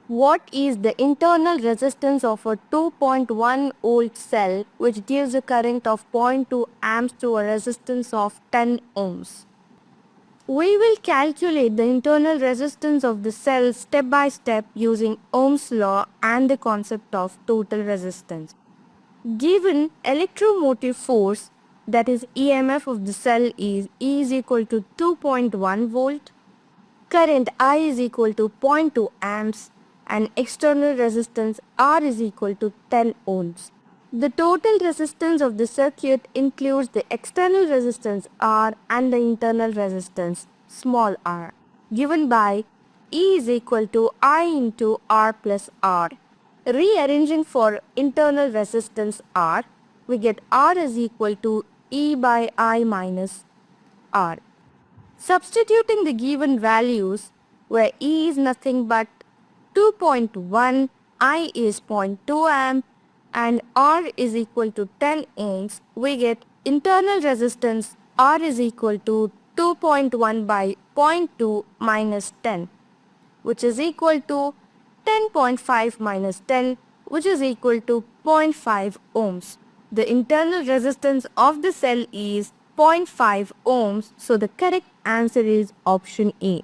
What is the internal resistance of a 2.1 volt cell which gives a current of 0.2 amps to a resistance of 10 ohms? We will calculate the internal resistance of the cell step by step using Ohm's law and the concept of total resistance. Given electromotive force, that is EMF of the cell is E is equal to 2.1 volt, current I is equal to 0.2 amps, and external resistance R is equal to 10 ohms. The total resistance of the circuit includes the external resistance R and the internal resistance small r, given by E is equal to I into R plus R. Rearranging for internal resistance R, we get R is equal to E by I minus R. Substituting the given values, where E is nothing but 2.1, I is 0.2 amp, and R is equal to 10 ohms, we get internal resistance R is equal to 2.1 by zero point 0.2 minus 10, which is equal to 10.5 minus 10, which is equal to zero point 0.5 ohms. The internal resistance of the cell is 0.5 ohms, so the correct answer is option A.